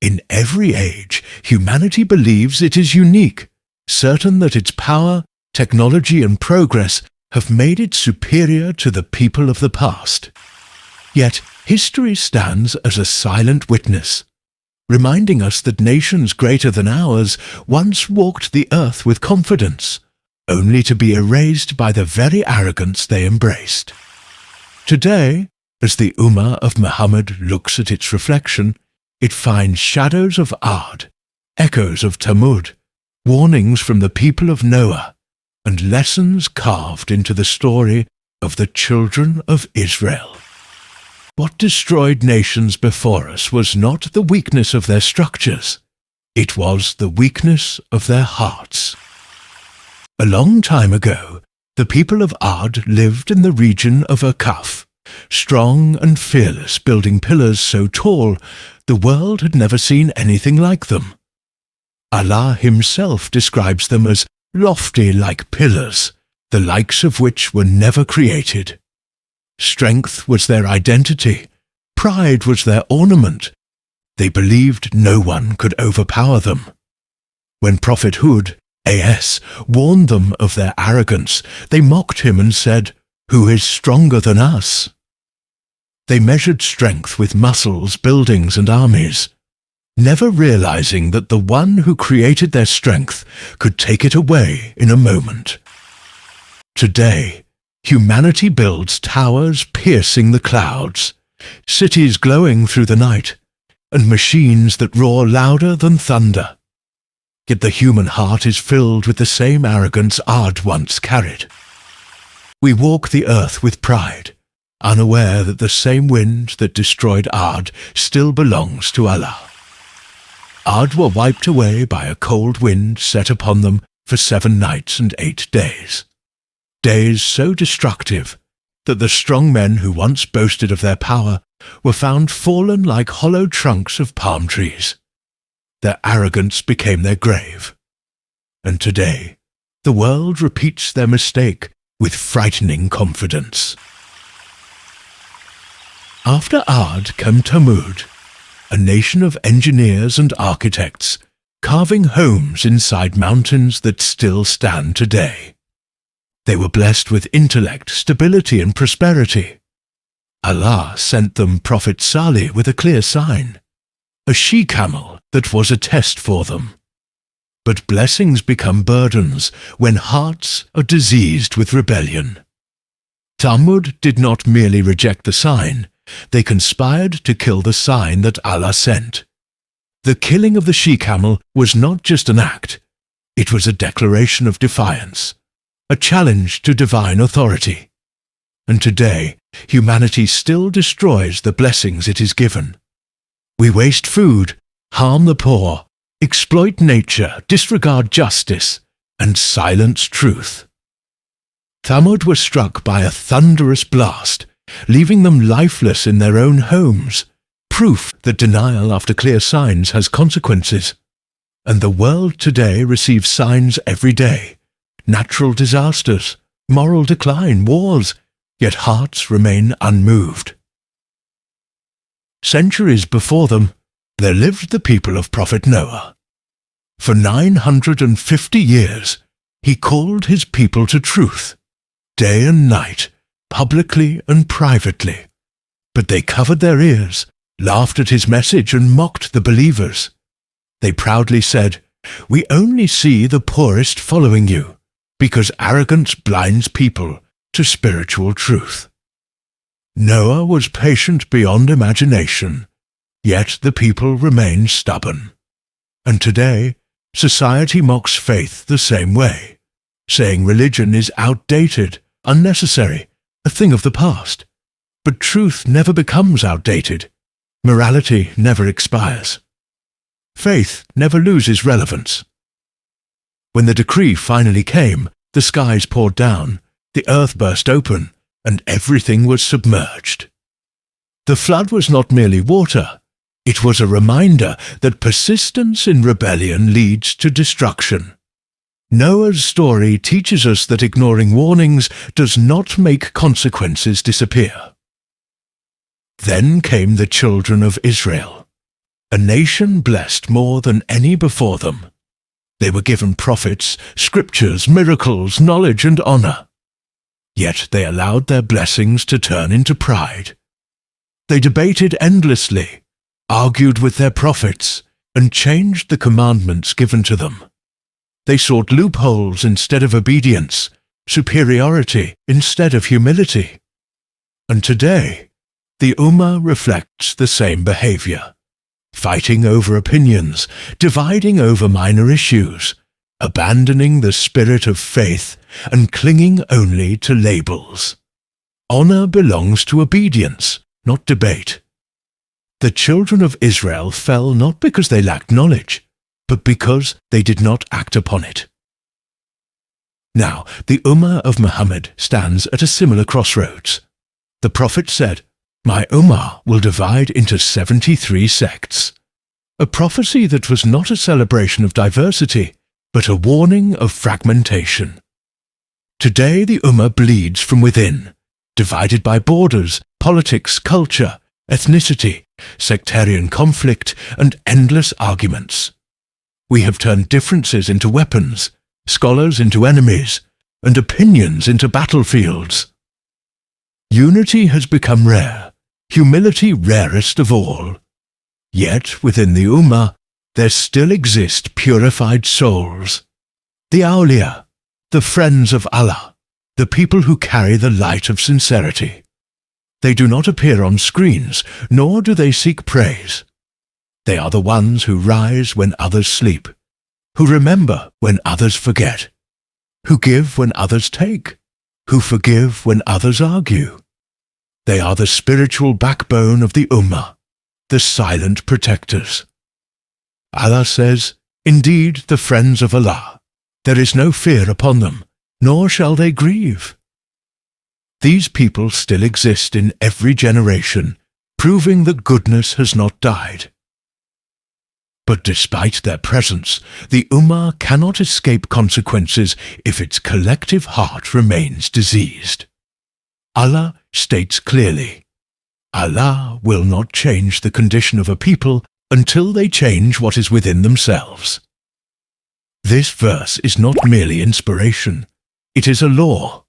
In every age, humanity believes it is unique, certain that its power, technology and progress have made it superior to the people of the past. Yet, history stands as a silent witness, reminding us that nations greater than ours once walked the earth with confidence, only to be erased by the very arrogance they embraced. Today, as the Ummah of Muhammad looks at its reflection, it finds shadows of Aad, echoes of Thamud, warnings from the people of Noah, and lessons carved into the story of the children of Israel. What destroyed nations before us was not the weakness of their structures, it was the weakness of their hearts. A long time ago, the people of Aad lived in the region of Kaf, strong and fearless, building pillars so tall the world had never seen anything like them. Allah himself describes them as lofty like pillars, the likes of which were never created. Strength was their identity, pride was their ornament. They believed no one could overpower them. When Prophet Hud, AS, warned them of their arrogance, they mocked him and said, "Who is stronger than us?" They measured strength with muscles, buildings and armies, never realizing that the one who created their strength could take it away in a moment. Today, humanity builds towers piercing the clouds, cities glowing through the night, and machines that roar louder than thunder. Yet the human heart is filled with the same arrogance Aad once carried. We walk the earth with pride, unaware that the same wind that destroyed Aad still belongs to Allah. Aad were wiped away by a cold wind set upon them for 7 nights and 8 days. Days so destructive that the strong men who once boasted of their power were found fallen like hollow trunks of palm trees. Their arrogance became their grave. And today, the world repeats their mistake with frightening confidence. After Aad came Thamud, a nation of engineers and architects, carving homes inside mountains that still stand today. They were blessed with intellect, stability and prosperity. Allah sent them Prophet Salih with a clear sign, a she-camel that was a test for them. But blessings become burdens when hearts are diseased with rebellion. Thamud did not merely reject the sign, they conspired to kill the sign that Allah sent. The killing of the she-camel was not just an act, it was a declaration of defiance, a challenge to divine authority. And today, humanity still destroys the blessings it is given. We waste food, harm the poor, exploit nature, disregard justice, and silence truth. Thamud were struck by a thunderous blast, leaving them lifeless in their own homes, proof that denial after clear signs has consequences. And the world today receives signs every day, natural disasters, moral decline, wars, yet hearts remain unmoved. Centuries before them, there lived the people of Prophet Noah. For 950 years, he called his people to truth, day and night, publicly and privately. But they covered their ears, laughed at his message and mocked the believers. They proudly said, "We only see the poorest following you, because arrogance blinds people to spiritual truth." Noah was patient beyond imagination, yet the people remained stubborn. And today, society mocks faith the same way, saying religion is outdated, unnecessary, a thing of the past. But truth never becomes outdated. Morality never expires. Faith never loses relevance. When the decree finally came, the skies poured down, the earth burst open, and everything was submerged. The flood was not merely water, it was a reminder that persistence in rebellion leads to destruction. Noah's story teaches us that ignoring warnings does not make consequences disappear. Then came the children of Israel. a nation blessed more than any before them. They were given prophets, scriptures, miracles, knowledge and honor. Yet they allowed their blessings to turn into pride. They debated endlessly, argued with their prophets, and changed the commandments given to them. They sought loopholes instead of obedience, superiority instead of humility. And today, the Ummah reflects the same behavior, fighting over opinions, dividing over minor issues, abandoning the spirit of faith and clinging only to labels. Honor belongs to obedience, not debate. The children of Israel fell not because they lacked knowledge, but because they did not act upon it. Now, the Ummah of Muhammad stands at a similar crossroads. The Prophet said, "My Ummah will divide into 73 sects." A prophecy that was not a celebration of diversity, but a warning of fragmentation. Today the Ummah bleeds from within, divided by borders, politics, culture, ethnicity, sectarian conflict, and endless arguments. We have turned differences into weapons, scholars into enemies, and opinions into battlefields. Unity has become rare, humility rarest of all. Yet within the Ummah there still exist purified souls. The Awliya, the friends of Allah, the people who carry the light of sincerity. They do not appear on screens, nor do they seek praise. They are the ones who rise when others sleep, who remember when others forget, who give when others take, who forgive when others argue. They are the spiritual backbone of the Ummah, the silent protectors. Allah says, "Indeed, the friends of Allah, there is no fear upon them, nor shall they grieve." These people still exist in every generation, proving that goodness has not died. But despite their presence, the Ummah cannot escape consequences if its collective heart remains diseased. Allah states clearly, Allah will not change the condition of a people until they change what is within themselves. This verse is not merely inspiration, it is a law.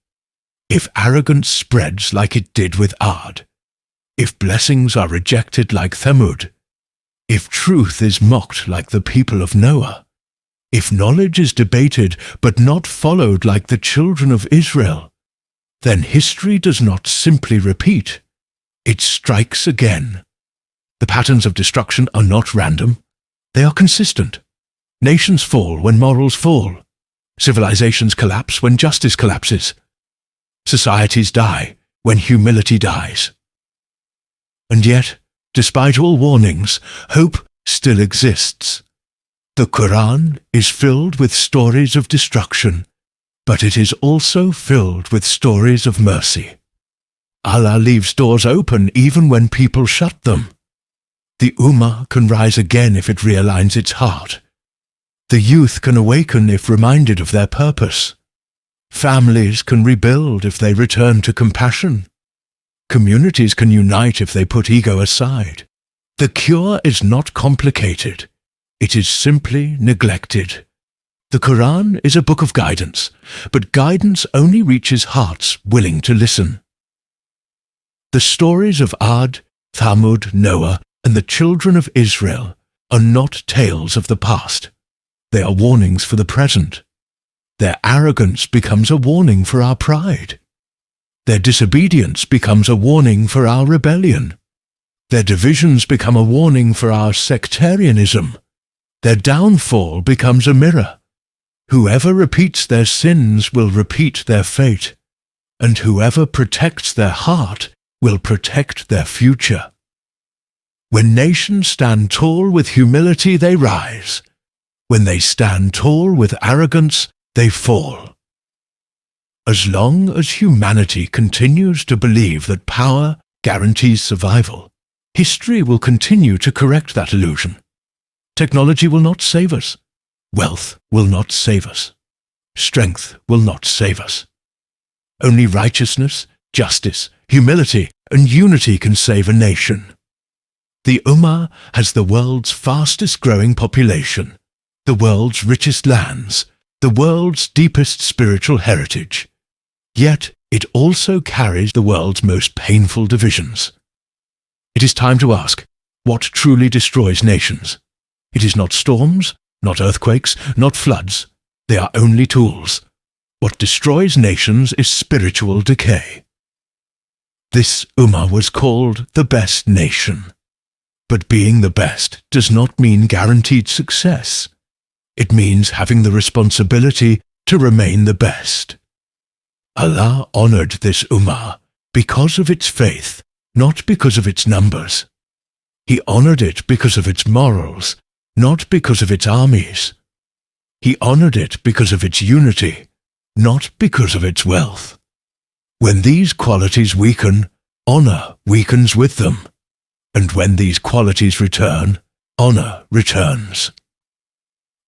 If arrogance spreads like it did with Aad, if blessings are rejected like Thamud, if truth is mocked like the people of Noah, if knowledge is debated but not followed like the children of Israel, then history does not simply repeat, it strikes again. The patterns of destruction are not random, they are consistent. Nations fall when morals fall. Civilizations collapse when justice collapses. Societies die when humility dies. And yet, despite all warnings, hope still exists. The Qur'an is filled with stories of destruction, but it is also filled with stories of mercy. Allah leaves doors open even when people shut them. The Ummah can rise again if it realigns its heart. The youth can awaken if reminded of their purpose. Families can rebuild if they return to compassion. Communities can unite if they put ego aside. The cure is not complicated. It is simply neglected. The Qur'an is a book of guidance, but guidance only reaches hearts willing to listen. The stories of Aad, Thamud, Noah, and the children of Israel are not tales of the past. They are warnings for the present. Their arrogance becomes a warning for our pride. Their disobedience becomes a warning for our rebellion. Their divisions become a warning for our sectarianism. Their downfall becomes a mirror. Whoever repeats their sins will repeat their fate, and whoever protects their heart will protect their future. When nations stand tall with humility, they rise. When they stand tall with arrogance, they fall. As long as humanity continues to believe that power guarantees survival, history will continue to correct that illusion. Technology will not save us. Wealth will not save us. Strength will not save us. Only righteousness, justice, humility, and unity can save a nation. The Ummah has the world's fastest growing population, the world's richest lands, the world's deepest spiritual heritage. Yet it also carries the world's most painful divisions. It is time to ask, what truly destroys nations? It is not storms, not earthquakes, not floods. They are only tools. What destroys nations is spiritual decay. This Ummah was called the best nation. But being the best does not mean guaranteed success. It means having the responsibility to remain the best. Allah honored this Ummah because of its faith, not because of its numbers. He honored it because of its morals, not because of its armies. He honored it because of its unity, not because of its wealth. When these qualities weaken, honor weakens with them. And when these qualities return, honor returns.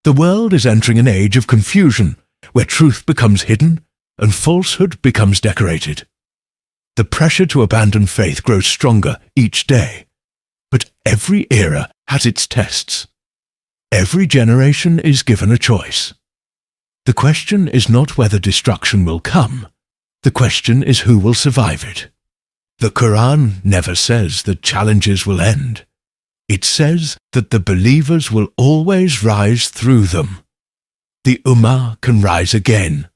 The world is entering an age of confusion, where truth becomes hidden and falsehood becomes decorated. The pressure to abandon faith grows stronger each day. But every era has its tests. Every generation is given a choice. The question is not whether destruction will come. The question is who will survive it. The Qur'an never says that challenges will end. It says that the believers will always rise through them. The Ummah can rise again,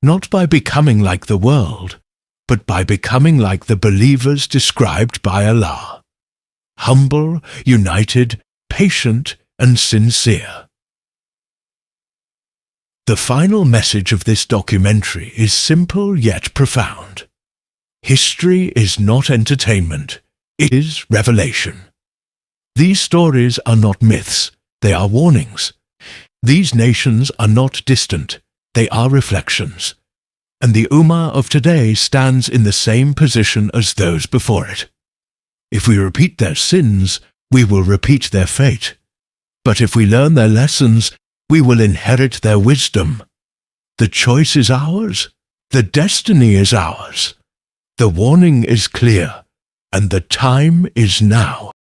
not by becoming like the world, but by becoming like the believers described by Allah. Humble, united, patient, and sincere. The final message of this documentary is simple yet profound. History is not entertainment, it is revelation. These stories are not myths, they are warnings. These nations are not distant, they are reflections. And the Ummah of today stands in the same position as those before it. If we repeat their sins, we will repeat their fate. But if we learn their lessons, we will inherit their wisdom. The choice is ours, the destiny is ours. The warning is clear, and the time is now.